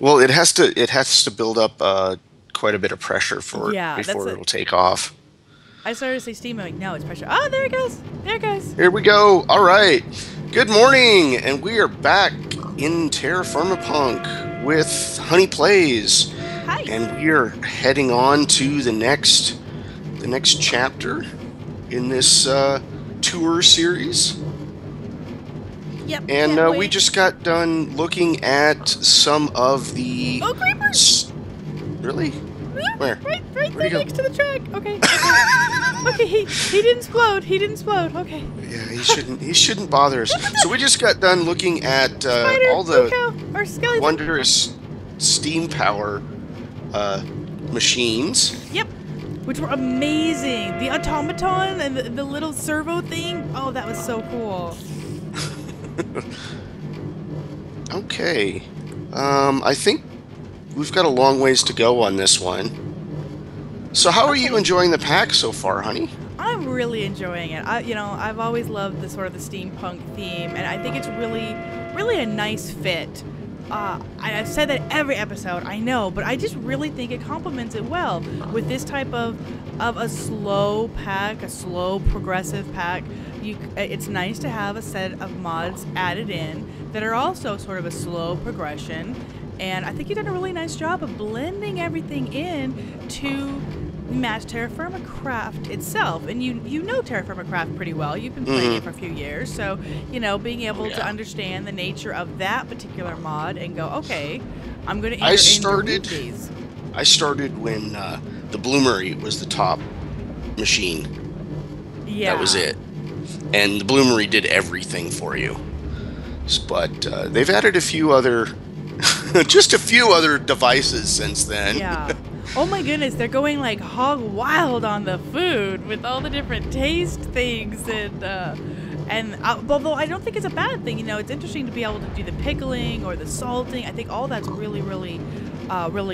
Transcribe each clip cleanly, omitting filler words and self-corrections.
Well, it has to build up quite a bit of pressure for it Yeah, that's before a. it'll take off. I started to say steam. I'm like, no, it's pressure. Oh, there it goes. There it goes. Here we go. All right. Good morning, and we are back in TerraFirmaPunk with Honey Plays, Hi. and we are heading on to the next chapter in this tour series. Yep. And Can't we wait. just got done looking at some of the. Oh, creeper! Really? Where? Right Where'd he there go? next to the track. Okay. Okay. He didn't explode. He didn't explode. Okay. Yeah, he shouldn't bother us. So we just got done looking at Spider. all Blue the cow. Or skeleton. wondrous steam power machines. Yep. Which were amazing. The automaton and the little servo thing. Oh, that was so cool. Okay. I think we've got a long ways to go on this one. So how are you Okay. enjoying the pack so far, honey? I'm really enjoying it. I've always loved the sort of the steampunk theme, and I think it's really a nice fit. I've said that every episode, I know, but I just really think it complements it well with this type of a slow pack, a slow progressive pack. It's nice to have a set of mods added in that are also sort of a slow progression, and I think you've done a really nice job of blending everything in to match TerraFirmaCraft itself. And you know TerraFirmaCraft pretty well. You've been playing it for a few years, so being able to Yeah. understand the nature of that particular mod and go, okay, I'm going to I enter started- into these. I started when the Bloomery was the top machine. Yeah, That was it. And the Bloomery did everything for you. But they've added a few other, just a few other devices since then. Yeah. Oh my goodness, they're going like hog wild on the food with all the different taste things and although I don't think it's a bad thing, it's interesting to be able to do the pickling or the salting. I think all that's really really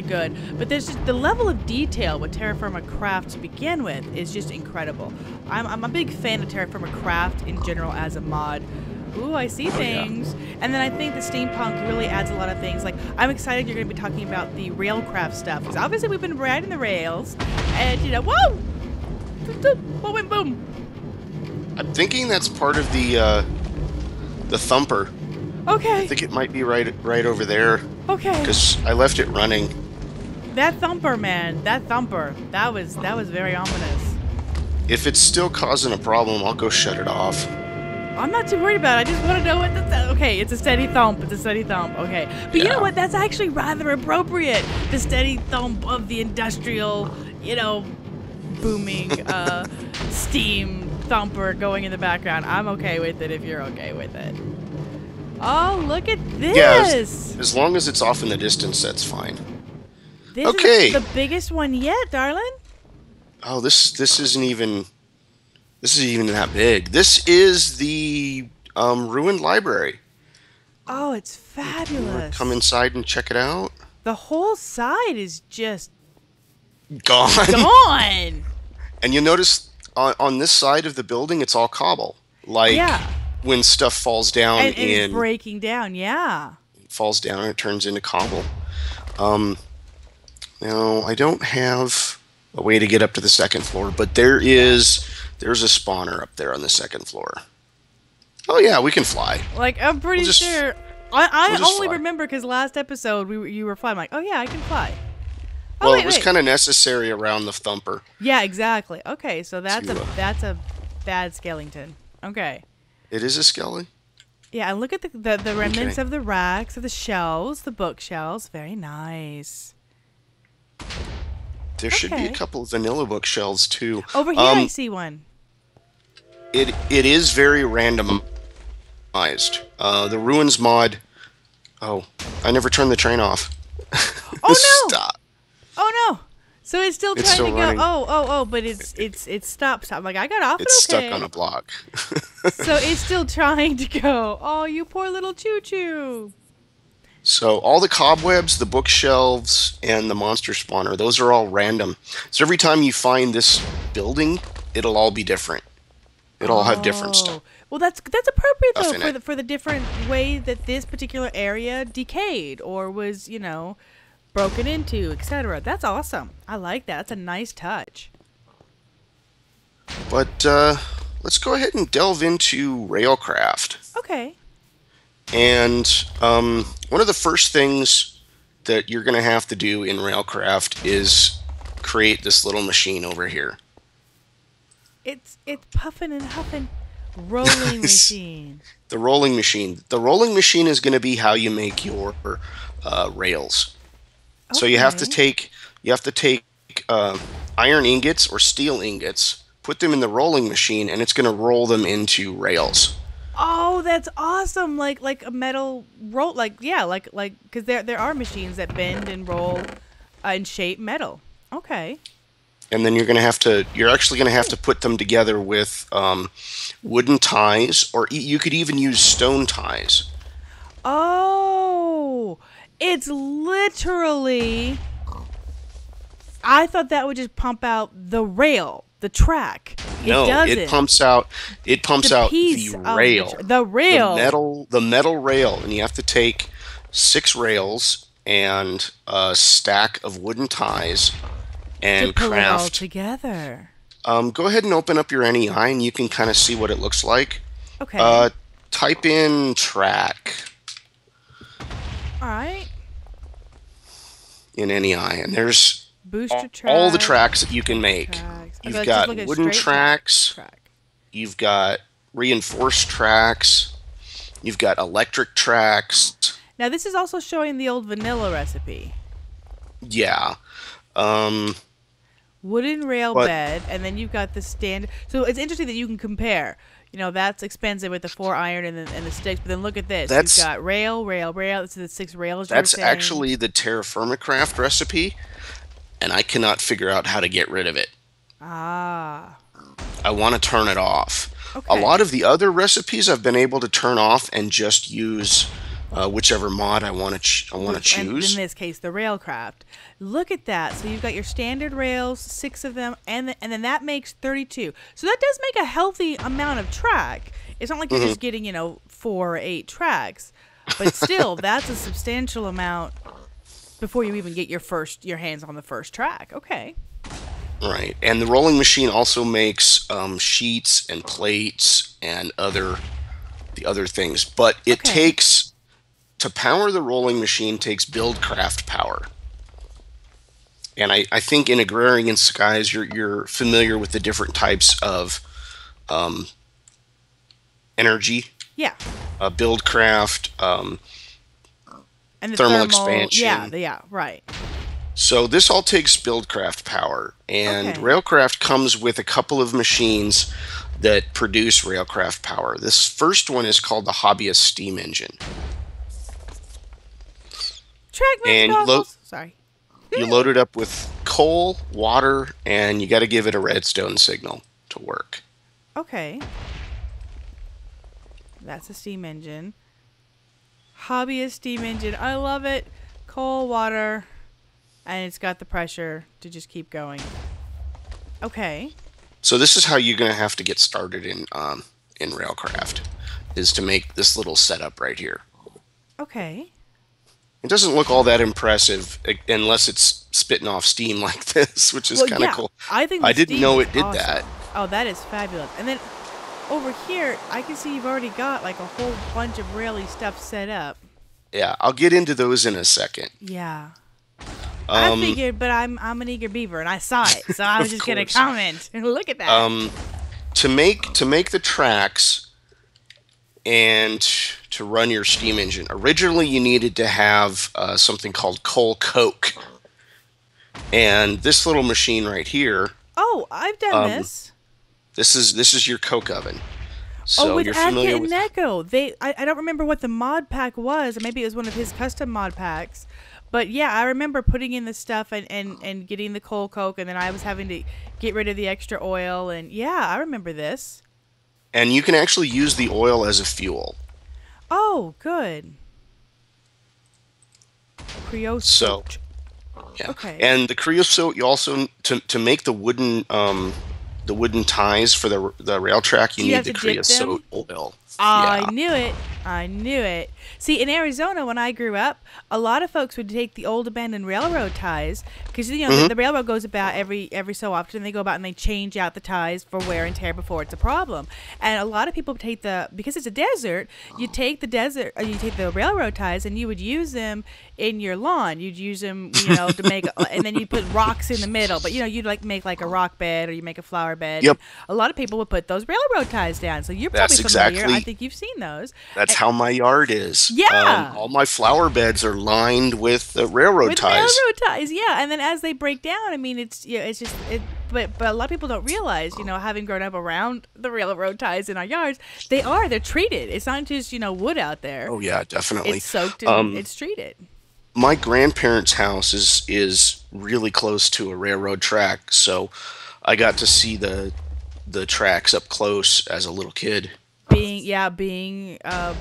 good. But there's just the level of detail with TerraFirmaCraft to begin with is just incredible. I'm a big fan of TerraFirmaCraft in general as a mod. Ooh, I see things. And then I think the steampunk really adds a lot of things. Like, I'm excited you're going to be talking about the Railcraft stuff. Because obviously we've been riding the rails. And, whoa! What went boom? I'm thinking that's part of the thumper. Okay. I think it might be right over there Okay. because I left it running. That thumper, man. That thumper. That was very ominous. If it's still causing a problem, I'll go shut it off. I'm not too worried about it. I just want to know what okay, it's a steady thump. It's a steady thump. Okay. But you know Yeah. what? That's actually rather appropriate. The steady thump of the industrial, booming steam thumper going in the background. I'm okay with it if you're okay with it. Oh, look at this. Yeah, as long as it's off in the distance, that's fine. This Okay. is the biggest one yet, darling. Oh, this isn't even that big. This is the ruined library. Oh, it's fabulous. Come inside and check it out. The whole side is just Gone. gone. And you notice on this side of the building, it's all cobble. Like Yeah. when stuff falls down And it's breaking down. Yeah. falls down and it turns into cobble. Now I don't have a way to get up to the second floor, but there's a spawner up there on the second floor. Oh yeah, we can fly. Like, I'm pretty We'll just- sure. I we'll just only fly. remember because last episode you were flying. I'm like, oh yeah, I can fly. Oh, Well, wait, it was wait. kind of necessary around the thumper. Yeah, exactly. Okay, so that's To, that's a bad skeleton. Okay. It is a skelly. Yeah, and look at the remnants Okay. of the racks, of the shelves, the bookshelves. Very nice. There should be a Okay. couple of vanilla bookshelves too. Over here, I see one. It is very randomized. The ruins mod. Oh, I never turned the train off. Oh no! Stop. Oh no! So it's still It's trying still to go. running. Oh! But it's stopped. I'm like, I got off. It's okay. stuck on a block. So it's still trying to go. Oh, you poor little choo choo. So all the cobwebs, the bookshelves, and the monster spawner, those are all random. So every time you find this building, it'll all be different. It'll all have different stuff. Well, that's appropriate though stuff in it. for the different way that this particular area decayed or was, broken into, etc. That's awesome. I like that. That's a nice touch. But let's go ahead and delve into Railcraft. Okay. And one of the first things that you're going to have to do in Railcraft is create this little machine over here. It's puffing and huffing. Rolling machine. The rolling machine. The rolling machine is going to be how you make your rails. Okay. So you have to take iron ingots or steel ingots, put them in the rolling machine, and it's going to roll them into rails. Oh, that's awesome! Like a metal roll, like because there are machines that bend and roll and shape metal. Okay. And then you're actually going to have to put them together with wooden ties, or you could even use stone ties. Oh, it's literally. I thought that would just pump out the rail, the track. It pumps out the rail. The rail. The metal rail, and you have to take 6 rails and a stack of wooden ties and to pull craft it all together. Go ahead and open up your NEI, and you can kind of see what it looks like. Okay. Type in track. All right. In NEI, and there's Booster all the tracks that you can make. Tracks. You've got wooden tracks. You've got reinforced tracks. You've got electric tracks. Now this is also showing the old vanilla recipe. Yeah. Wooden rail bed, and then you've got the standard. So it's interesting that you can compare. That's expensive with the 4 iron and the sticks. But then look at this. You've got rail. This is the 6 rails. That's actually the TerraFirmaPunk recipe, and I cannot figure out how to get rid of it. Ah. I want to turn it off. Okay. A lot of the other recipes I've been able to turn off and just use whichever mod I want to choose. And in this case, the Railcraft. Look at that. So you've got your standard rails, 6 of them, and then that makes 32. So that does make a healthy amount of track. It's not like you're just getting 4 or 8 tracks, but still, that's a substantial amount before you even get your hands on the first track. Okay. Right, and the rolling machine also makes sheets and plates and the other things, but it takes, to power the rolling machine, takes Buildcraft power. And I think in Agrarian Skies you're familiar with the different types of energy. Yeah. Buildcraft, and the thermal expansion. Yeah, right. So this all takes Buildcraft power, and Railcraft comes with a couple of machines that produce Railcraft power. This first one is called the Hobbyist Steam Engine. Sorry. You load it up with coal, water, and you got to give it a redstone signal to work. Okay. That's a steam engine. Hobbyist steam engine. I love it. Coal, water, and it's got the pressure to just keep going. Okay. So this is how you're going to have to get started in Railcraft, is to make this little setup right here. Okay. It doesn't look all that impressive unless it's spitting off steam like this, which is kind of cool. I didn't know it did that. Oh, that is fabulous. And then over here, I can see you've already got like a whole bunch of raily stuff set up. Yeah, I'll get into those in a second. Yeah. I figured, but I'm an eager beaver, and I saw it, so I was just gonna comment. Look at that. To make the tracks and to run your steam engine, originally you needed to have something called coal coke, and this little machine right here. Oh, I've done this. This is your coke oven. So with you're familiar Adkit with and Neko. I don't remember what the mod pack was. Maybe it was one of his custom mod packs. But yeah, I remember putting in the stuff and getting the coal coke, and then I was having to get rid of the extra oil. And yeah, I remember this. And you can actually use the oil as a fuel. Oh, good. Creosote. So, yeah. Okay. And the creosote, you also to make the wooden the wooden ties for the rail track, you You need have the to dip creosote them? oil. I Yeah. knew it. I knew it. See, in Arizona, when I grew up, a lot of folks would take the old abandoned railroad ties because Hmm. the railroad goes about every so often. They go about and they change out the ties for wear and tear before it's a problem. And a lot of people take because it's a desert. You take the railroad ties and you would use them in your lawn. You'd use them, to make, and then you put rocks in the middle. But you'd like make like a rock bed or you make a flower bed. Yep. And a lot of people would put those railroad ties down. So you're probably That's familiar. I exactly. think you've seen those. That's how my yard is. Yeah, All my flower beds are lined with railroad with ties. railroad ties. Yeah, and then as they break down, I mean, it's just it. But a lot of people don't realize, having grown up around the railroad ties in our yards, they're treated. It's not just wood out there. Oh yeah, definitely. It's soaked and it's treated. My grandparents' house is really close to a railroad track, so I got to see the tracks up close as a little kid. Being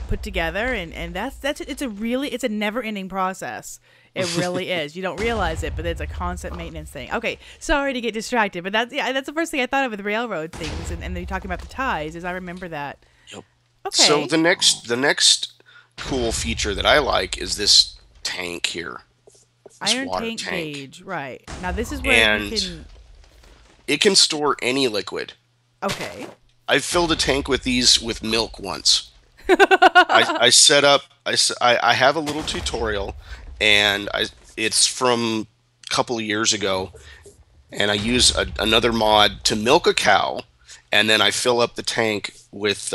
put together, and that's it's a never ending process. It really is. You don't realize it, but it's a constant maintenance thing. Okay, sorry to get distracted, but that's the first thing I thought of with railroad things, and then you talking about the ties, is I remember that. Yep. Okay. So the next cool feature that I like is this tank here. This Iron water tank tank. gauge, right. Now this is where And you can. it can store any liquid. Okay. I filled a tank with these with milk once. I set up. I have a little tutorial, and it's from a couple of years ago, and I use another mod to milk a cow, and then I fill up the tank with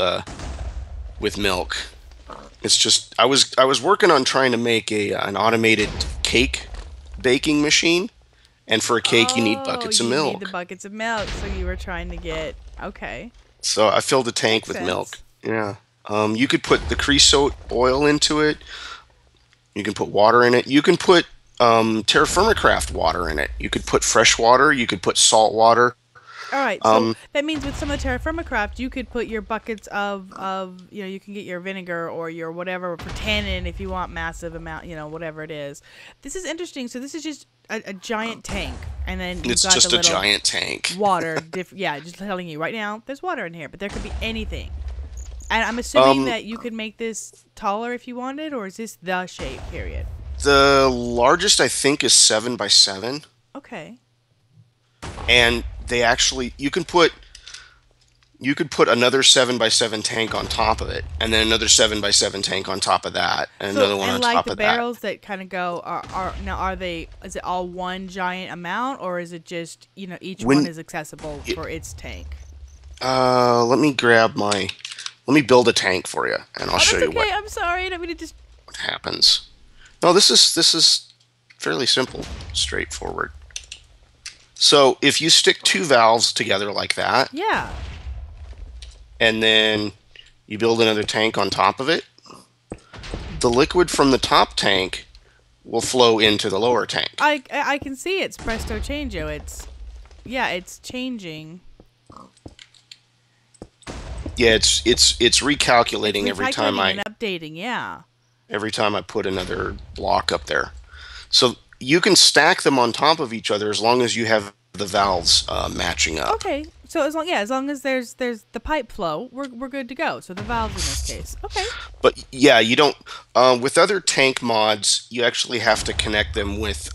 milk. It's just I was working on trying to make an automated cake baking machine, and for a cake you need buckets of You milk. need the buckets of milk, so you were trying to get okay. So I filled the tank Makes with sense. milk. Yeah. You could put the creosote oil into it. You can put water in it. You can put TerraFirmaCraft water in it. You could put fresh water. You could put salt water. All right, so that means with some of the TerraFirmaCraft, you could put your buckets of you can get your vinegar or your whatever for tannin if you want massive amount, whatever it is. This is interesting. So this is just a giant tank, and then you've It's got just the a little giant tank. water. Just telling you right now, there's water in here, but there could be anything. And I'm assuming that you could make this taller if you wanted, or is this the shape? Period. The largest I think is 7x7, Okay. and they actually you could put another 7x7 tank on top of it, and then another 7x7 tank on top of that, and another one on like top the of that. barrels that kind of go are they? Is it all one giant amount, or is it just each When- one is accessible for its tank? Let me build a tank for you, and I'll show That's you okay. I'm sorry. I don't mean to just. what happens. No, this is fairly simple, straightforward. So if you stick two valves together like that, Yeah. and then you build another tank on top of it, the liquid from the top tank will flow into the lower tank. I can see it's presto changeo. It's changing. Yeah, it's recalculating every time Recalculating and updating. Yeah. I put another block up there. So you can stack them on top of each other as long as you have the valves matching up. Okay. So as long as there's the pipe flow, we're good to go. So the valves in this case. Okay. But yeah, you don't. With other tank mods, you actually have to connect them with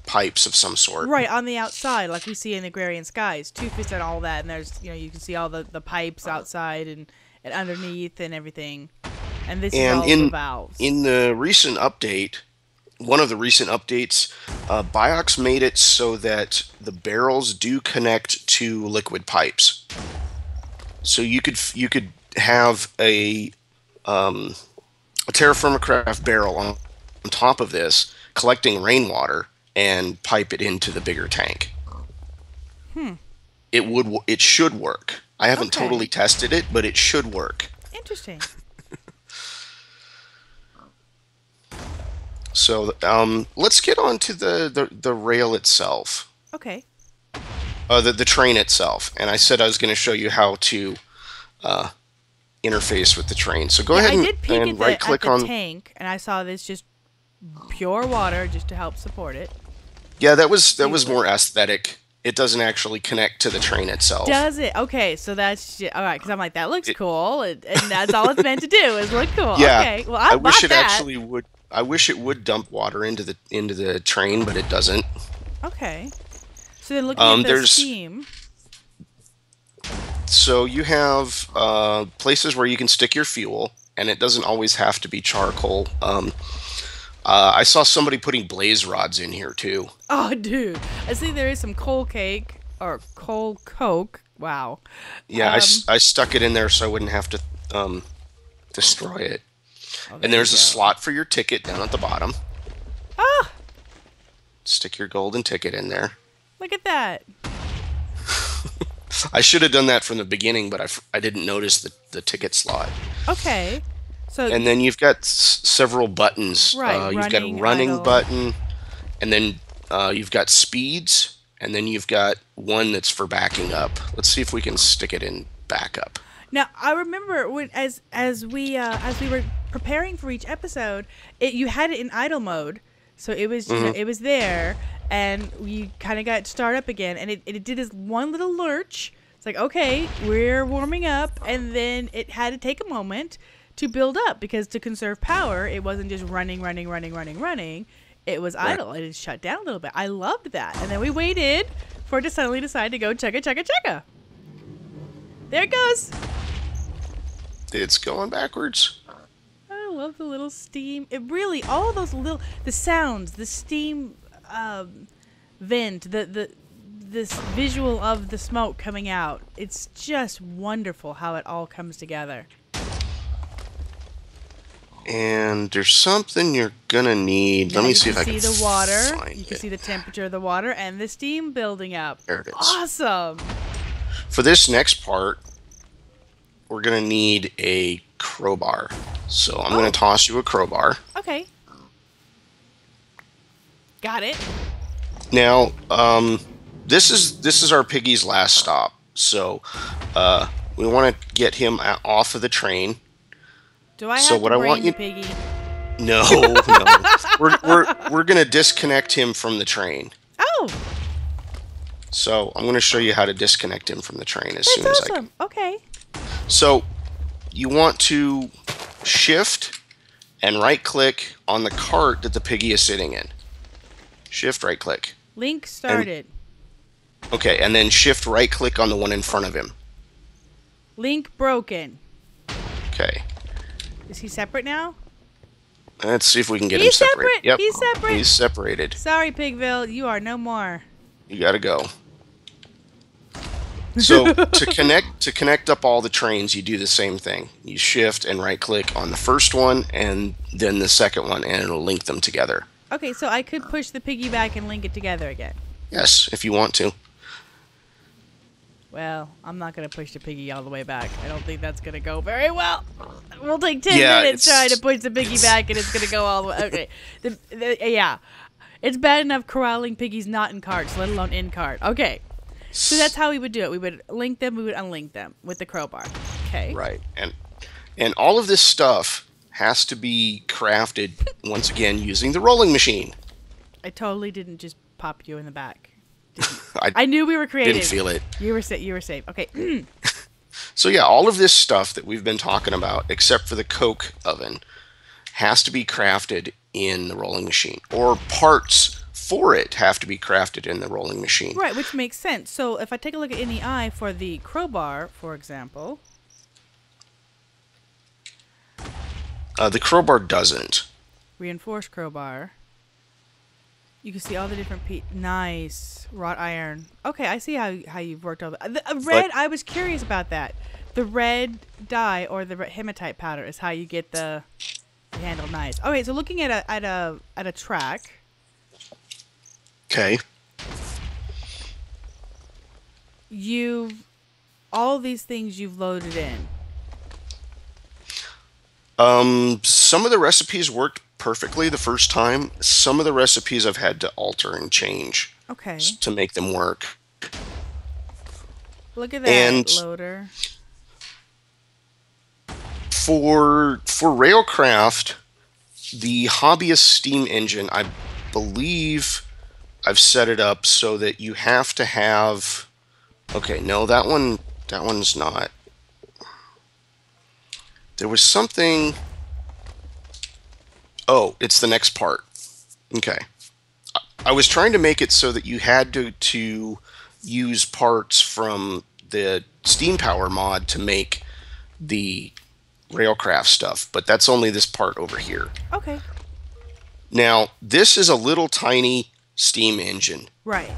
pipes of some sort. Right on the outside, like we see in Agrarian Skies, Toothfist and all that, and there's you can see all the pipes outside and underneath and everything. And this is all the valves. In the recent update, one of the recent updates, Biox made it so that the barrels do connect to liquid pipes. So you could have a TerraFirmaCraft barrel on top of this, collecting rainwater and pipe it into the bigger tank. It should work. I haven't Okay. totally tested it, but it should work. Interesting. So let's get on to the rail itself, Okay. the train itself. And I said I was going to show you how to interface with the train. So go ahead I did peek and at right click the on. tank, and I saw this just pure water just to help support it. Yeah, that was more aesthetic, it doesn't actually connect to the train itself. Does it? Okay, so that's all right. Because I'm like, that looks It, cool, and that's all it's meant to do is look cool. yeah, Okay, well, I I wish bought it that. actually would. I wish it would dump water into the train, but it doesn't. Okay, so then looking at the There's steam. so you have places where you can stick your fuel, and it doesn't always have to be charcoal. I saw somebody putting blaze rods in here too. Oh, dude, I see there is some coal cake or coal coke. Wow. Yeah, I stuck it in there so I wouldn't have to destroy it. Oh, And there there's you a go. slot for your ticket down at the bottom. Ah, Stick your golden ticket in there. look at that. I should have done that from the beginning, but I didn't notice the ticket slot. Okay, so And then you've got several buttons. Right, You've got a running, running idle. button, and then you've got speeds, and then you've got one that's for backing up. Let's see if we can stick it in backup. now I remember when as we were preparing for each episode, you had it in idle mode, so it was you know, it was there, and we kind of got start up again, and it did this one little lurch. It's like, okay, we're warming up, and then it had to take a moment to build up because to conserve power, it wasn't just running. It was idle. It shut down a little bit. I loved that, and then we waited for it to suddenly decide to go chugga. There it goes. It's going backwards. I love the little steam. It really, all those little, the sounds, the steam vent, this visual of the smoke coming out. It's just wonderful how it all comes together. And there's something you're gonna need. Now Let me you see if I can can see the water. find You can it. see the temperature of the water and the steam building up. There it is. Awesome. For this next part, we're gonna need a crowbar. So I'm gonna toss you a crowbar. Okay. Got it. Now, this is our Piggy's last stop. So we want to get him off of the train. Do I have So to what I brain want the you- piggy? No, no. We're gonna disconnect him from the train. Oh, So I'm gonna show you how to disconnect him from the train as that's soon as I can. awesome. Okay. So you want to shift and right click on the cart that the piggy is sitting in. Shift right click. Link started. Okay, and then shift right click on the one in front of him. Link broken. Okay. Is he separate now? Let's see if we can get He's him separated. separate. Yep. He's separate. He's separated. Sorry, Pigville. You are no more. You gotta go. So to connect up all the trains, you do the same thing. You shift and right click on the first one and then the second one, and it'll link them together. Okay, so I could push the piggy back and link it together again. Yes, if you want to. Well, I'm not going to push the piggy all the way back. I don't think that's going to go very well. We'll take 10 Yeah, minutes trying to it's- push the piggy back, and it's going to go all the way. Okay. Yeah. It's bad enough corralling piggies not in carts, let alone in cart. Okay. So that's how we would do it. We would link them, we would unlink them with the crowbar. Okay. Right. And all of this stuff has to be crafted once again using the rolling machine. I totally didn't just pop you in the back. I I knew we were creative. didn't feel it. You were safe. Okay. So yeah, all of this stuff that we've been talking about, except for the Coke oven, has to be crafted in the rolling machine. Or parts for it have to be crafted in the rolling machine. Right, which makes sense. So if I take a look at NEI for the crowbar, for example. The crowbar doesn't. Reinforced crowbar. You can see all the different nice wrought iron. Okay, I see how you've worked all the red. I was curious about that. The red dye or the hematite powder is how you get the handle nice. Okay, so looking at a track. Okay. All these things you've loaded in. Some of the recipes worked perfectly the first time. Some of the recipes I've had to alter and change Okay. to make them work. Look at that And loader. For Railcraft, the hobbyist steam engine, I believe I've set it up so that you have to have. Okay, no, that one's not. There was something. Oh, it's the next part. Okay. I was trying to make it so that you had to use parts from the Steam Power mod to make the Railcraft stuff, but that's only this part over here. Okay. Now, this is a little tiny steam engine. Right.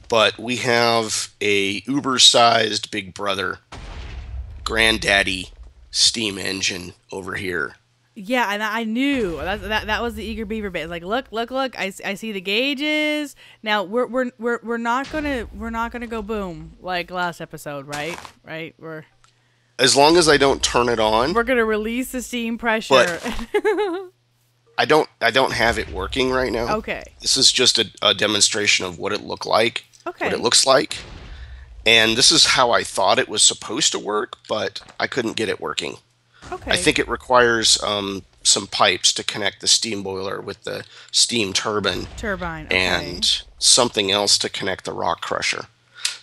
But we have a uber-sized Big Brother granddaddy steam engine over here. Yeah, and I knew that was the eager beaver bit. Like, look! I see the gauges. Now we're not gonna go boom like last episode, right? Right? As long as I don't turn it on. We're gonna release the steam pressure. But I don't have it working right now. Okay. This is just a demonstration of what it looked like. Okay. What it looks like. And this is how I thought it was supposed to work, but I couldn't get it working. Okay. I think it requires some pipes to connect the steam boiler with the steam turbine. Okay. And something else to connect the rock crusher.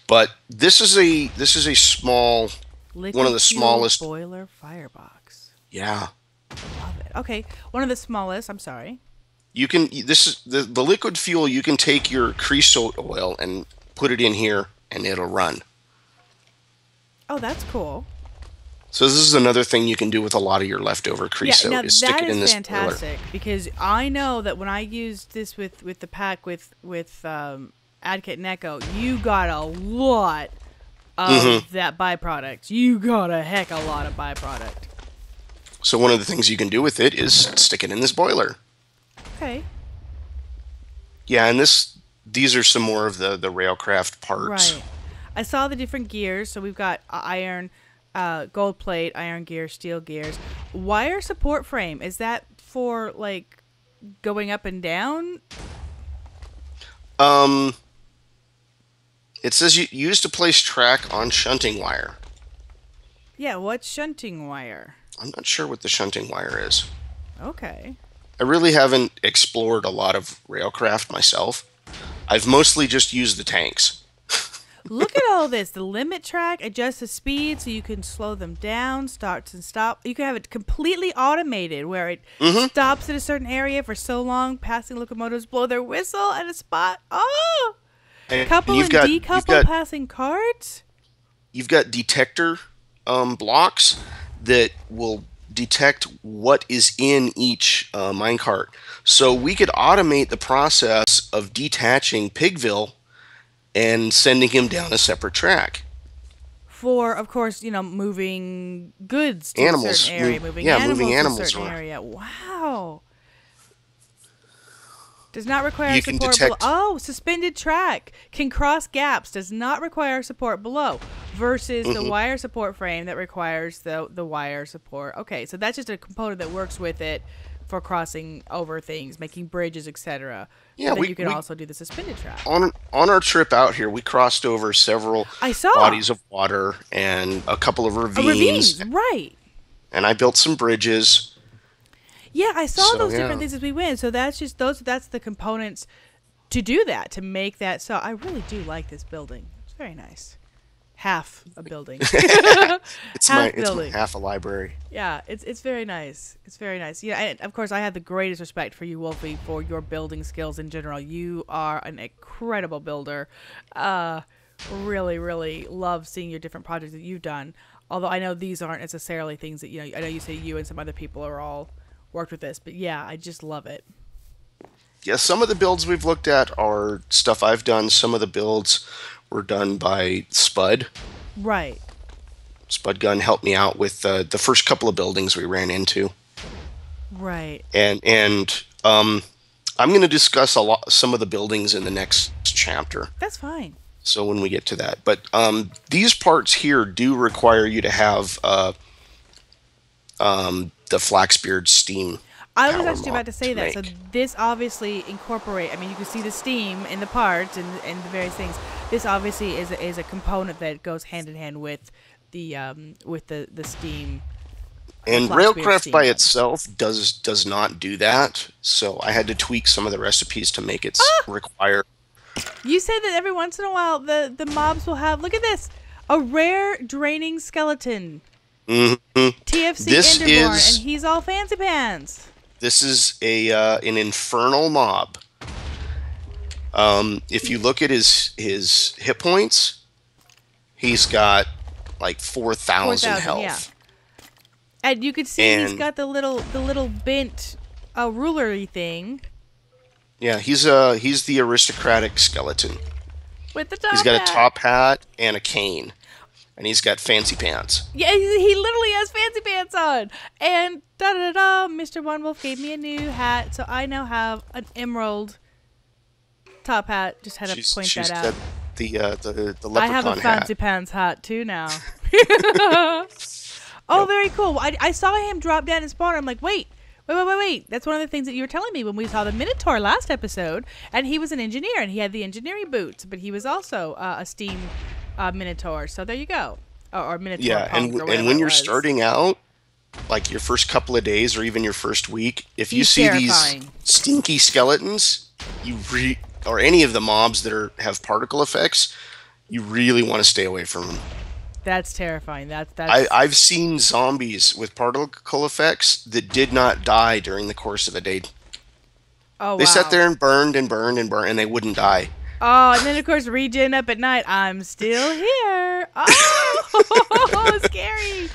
But this is a small, Liquid one of the smallest boiler firebox. Yeah. Love it. Okay, one of the smallest. I'm sorry. You can. This is the liquid fuel. You can take your creosote oil and put it in here, and it'll run. Oh, that's cool. So this is another thing you can do with a lot of your leftover creosote. Yeah, now is stick it in this fantastic boiler. Because I know that when I used this with the pack with Adkit and Echo, you got a lot of that byproduct. You got a heck of a lot of byproduct. So one of the things you can do with it is stick it in this boiler. Okay. Yeah, and these are some more of the Railcraft parts. Right. I saw the different gears. So we've got iron, gold plate, iron gear, steel gears. Wire support frame. Is that for like going up and down? It says you use to place track on shunting wire. Yeah, what's shunting wire? I'm not sure what the shunting wire is. Okay. I really haven't explored a lot of Railcraft myself. I've mostly just used the tanks. Look at all this. The limit track adjusts the speed so you can slow them down, starts and stop. You can have it completely automated where it stops at a certain area for so long, passing locomotives blow their whistle at a spot. Oh! Couple and decouple passing cards? You've got detector blocks that will detect what is in each minecart. So we could automate the process of detaching Pigville and sending him down a separate track. For, of course, moving goods to a certain area. Moving animals to a certain area. Wow. Does not require support below. Oh, suspended track. Can cross gaps. Does not require support below. Versus the wire support frame that requires the wire support. Okay, so that's just a component that works with it for crossing over things, making bridges, etc. Yeah, you can also do the suspended track. On our trip out here, we crossed over several bodies of water and a couple of ravines. Right. And I built some bridges. Yeah, I saw those different things as we went. So that's just that's the components to do that, to make that. So I really do like this building. It's very nice. Half a building. It's my half a library. Yeah, it's very nice. It's very nice. Yeah, and of course I have the greatest respect for you, Wolfie, for your building skills in general. You are an incredible builder. Really, really love seeing your different projects that you've done. Although I know these aren't necessarily things that I know you say you and some other people are all worked with this, but yeah, I just love it. Yeah, some of the builds we've looked at are stuff I've done. Some of the builds were done by Spud. Right. Spud Gun helped me out with the first couple of buildings we ran into. Right. And I'm going to discuss some of the buildings in the next chapter. That's fine. So when we get to that, but these parts here do require you to have the Flaxbeard steam. I was actually about to say that. So this obviously incorporate. I mean, you can see the steam in the parts and the various things. This obviously is a component that goes hand in hand with the steam And Lots of weird Railcraft steam by buttons. itself does not do that. So I had to tweak some of the recipes to make it require. You said that every once in a while the mobs will have, look at this, a rare draining skeleton. Mm-hmm. TFC This Enderborn, is and he's all fancy pants. this is a an infernal mob. If you look at his hit points, he's got like 4,000 health. Yeah. And you could see he's got the little bent rulery thing. Yeah, he's the aristocratic skeleton. With the top He's got hat. a top hat and a cane, and he's got fancy pants. Yeah, he literally has fancy pants on. And da-da-da, Mr. One Wolf gave me a new hat, so I now have an emerald top hat. Just had to point that out. She's got the leprechaun I have a fancy hat. pants hat too now. Oh, very cool. I saw him drop down and spawn. I'm like, wait. That's one of the things that you were telling me when we saw the Minotaur last episode. And he was an engineer, and he had the engineering boots, but he was also a steam Minotaur. So there you go. Or Minotaur. Yeah, Punk, and when you're starting out, like your first couple of days or even your first week, if you see these stinky skeletons, or any of the mobs that have particle effects, you really want to stay away from them. That's terrifying. That's I've seen zombies with particle effects that did not die during the course of a day. Oh, They wow. sat there and burned and burned and burned, and they wouldn't die. Oh, and then of course regen up at night. I'm still here. Oh, scary.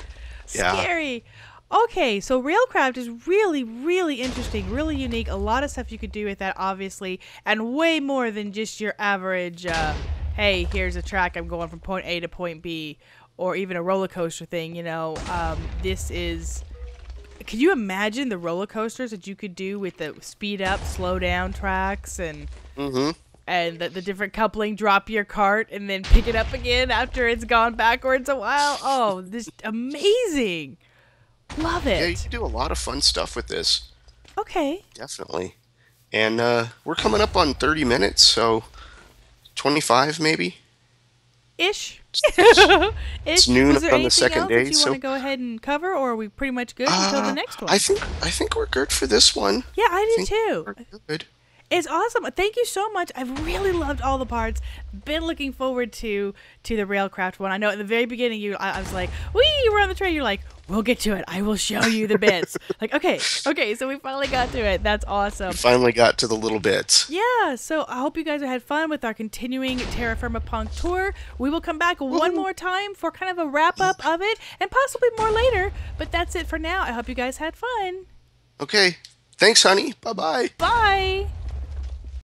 Yeah. Scary. Okay, so Railcraft is really, really interesting, really unique. A lot of stuff you could do with that, obviously, and way more than just your average, hey, here's a track, I'm going from point A to point B, or even a roller coaster thing, you know. This is... Could you imagine the roller coasters that you could do with the speed up, slow down tracks and the different coupling, drop your cart and then pick it up again after it's gone backwards a while? Oh, this amazing. Love it. Yeah, you can do a lot of fun stuff with this. Okay. Definitely. And we're coming up on 30 minutes, so 25 maybe? Ish. It's noon Was there on the second day. That you want to go ahead and cover, or are we pretty much good until the next one? I think we're good for this one. Yeah, I do too. We're good. It's awesome. Thank you so much. I've really loved all the parts. Been looking forward to the Railcraft one. I know at the very beginning I was like, wee, we're on the train. You're like, we'll get to it. I will show you the bits. Like, okay. So we finally got to it. That's awesome. We finally got to the little bits. Yeah, so I hope you guys had fun with our continuing TerraFirmaPunk tour. We will come back one more time for kind of a wrap-up of it, and possibly more later. But that's it for now. I hope you guys had fun. Okay. Thanks, honey. Bye-bye. Bye.